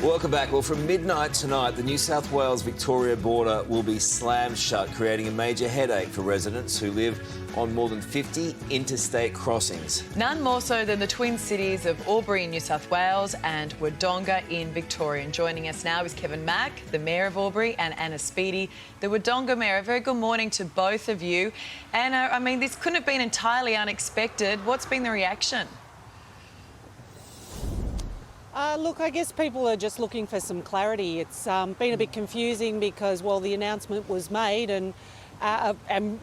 Welcome back. Well, from midnight tonight, the New South Wales-Victoria border will be slammed shut, creating a major headache for residents who live on more than 50 interstate crossings. None more so than the twin cities of Albury in New South Wales and Wodonga in Victoria. And joining us now is Kevin Mack, the Mayor of Albury, and Anna Speedy, the Wodonga Mayor. A very good morning to both of you. Anna, I mean, this couldn't have been entirely unexpected. What's been the reaction? Look, I guess people are just looking for some clarity. It's been a bit confusing because, well, the announcement was made and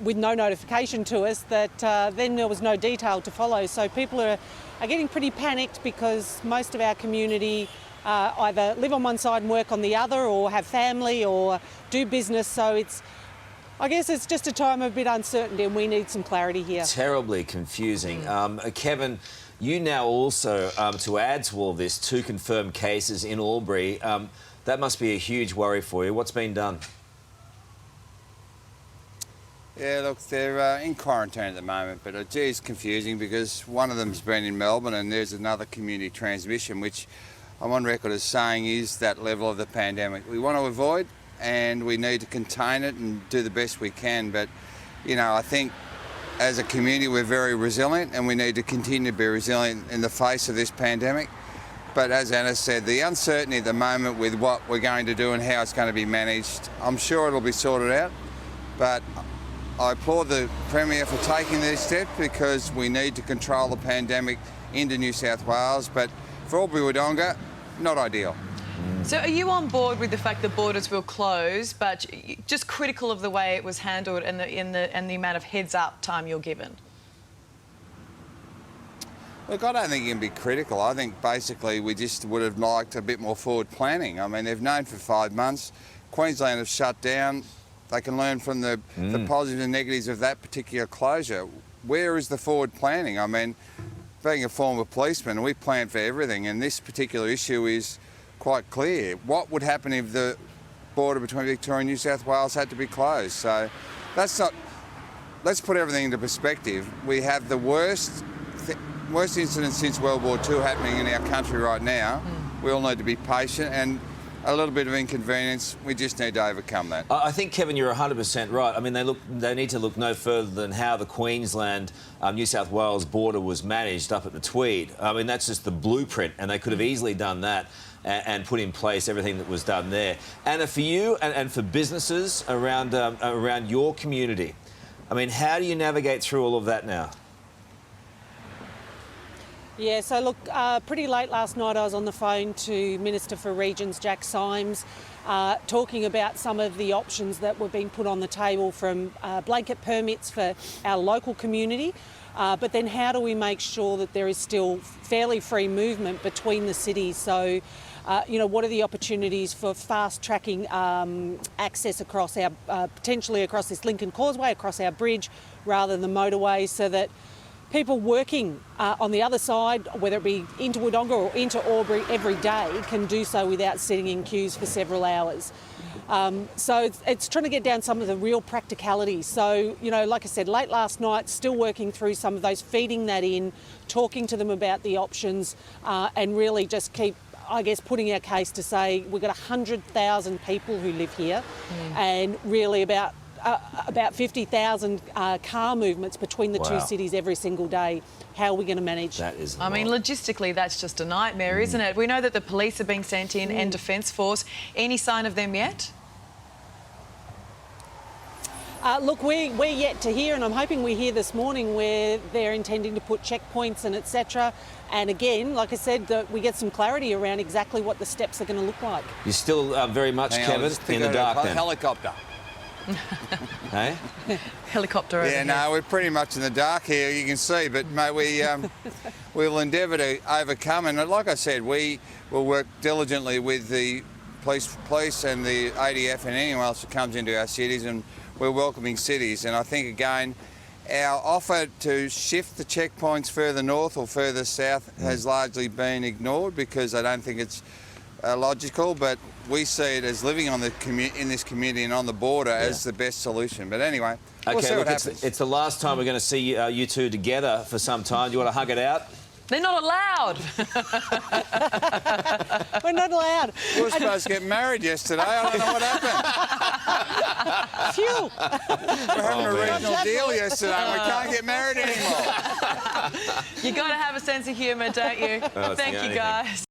with no notification to us that then there was no detail to follow. So people are getting pretty panicked because most of our community either live on one side and work on the other, or have family or do business. So I guess it's just a time of a bit uncertainty and we need some clarity here. Terribly confusing. Kevin, you now also, to add to all this, 2 confirmed cases in Albury. That must be a huge worry for you. What's been done? Yeah, look, they're in quarantine at the moment, but it is confusing because one of them's been in Melbourne and there's another community transmission, which I'm on record as saying is that level of the pandemic we want to avoid, and we need to contain it and do the best we can. But, you know, I think as a community we're very resilient and we need to continue to be resilient in the face of this pandemic. But as Anna said, the uncertainty at the moment with what we're going to do and how it's going to be managed, I'm sure it'll be sorted out. But I applaud the Premier for taking these steps because we need to control the pandemic into New South Wales. But for Albury Wodonga, not ideal. So are you on board with the fact that borders will close, but just critical of the way it was handled and the amount of heads-up time you're given? Look, I don't think you can be critical. I think basically we just would have liked a bit more forward planning. I mean, they've known for 5 months. Queensland have shut down. They can learn from the positives and negatives of that particular closure. Where is the forward planning? I mean, being a former policeman, we plan for everything, and this particular issue is quite clear. What would happen if the border between Victoria and New South Wales had to be closed? So that's not... Let's put everything into perspective. We have the worst incident since World War II happening in our country right now. We all need to be patient, and a little bit of inconvenience, we just need to overcome that. I think, Kevin, you're 100% right. I mean, they need to look no further than how the Queensland-New South Wales border was managed up at the Tweed. I mean, that's just the blueprint, and they could have easily done that and put in place everything that was done there. Anna, for you and for businesses around your community, I mean, how do you navigate through all of that now? Yeah, so look, pretty late last night I was on the phone to Minister for Regions, Jack Symes, talking about some of the options that were being put on the table, from blanket permits for our local community, but then how do we make sure that there is still fairly free movement between the cities? So, you know, what are the opportunities for fast-tracking access across our, potentially across this Lincoln Causeway, across our bridge, rather than the motorway, so that people working on the other side, whether it be into Wodonga or into Albury every day, can do so without sitting in queues for several hours. So it's trying to get down some of the real practicalities. So, you know, like I said, late last night, still working through some of those, feeding that in, talking to them about the options, and really just keep, I guess, putting our case to say we've got 100,000 people who live here, and really about 50,000 car movements between the two cities every single day. How are we going to manage? That is I mean, logistically, that's just a nightmare, isn't it? We know that the police are being sent in and Defence Force. Any sign of them yet? Look, we're yet to hear, and I'm hoping we hear this morning where they're intending to put checkpoints and etc. And again, like I said, that we get some clarity around exactly what the steps are going to look like. You're still very much, Kevin, in the dark then? Helicopter. Hey? Helicopter over here. No, we're pretty much in the dark here, you can see, but mate, we'll endeavour to overcome, and like I said, we will work diligently with the police and the ADF and anyone else that comes into our cities, and we're welcoming cities. And I think, again, our offer to shift the checkpoints further north or further south has largely been ignored because I don't think it's logical, but we see it as living on in this community and on the border as the best solution. But anyway, we'll see what happens. It's the last time we're going to see you two together for some time. Do you want to hug it out? They're not allowed. We're not allowed. We were supposed to get married yesterday. I don't know what happened. Phew. We're having a regional deal yesterday and we can't get married anymore. You got to have a sense of humour, don't you? Well, it's Thank the you, only thing. guys.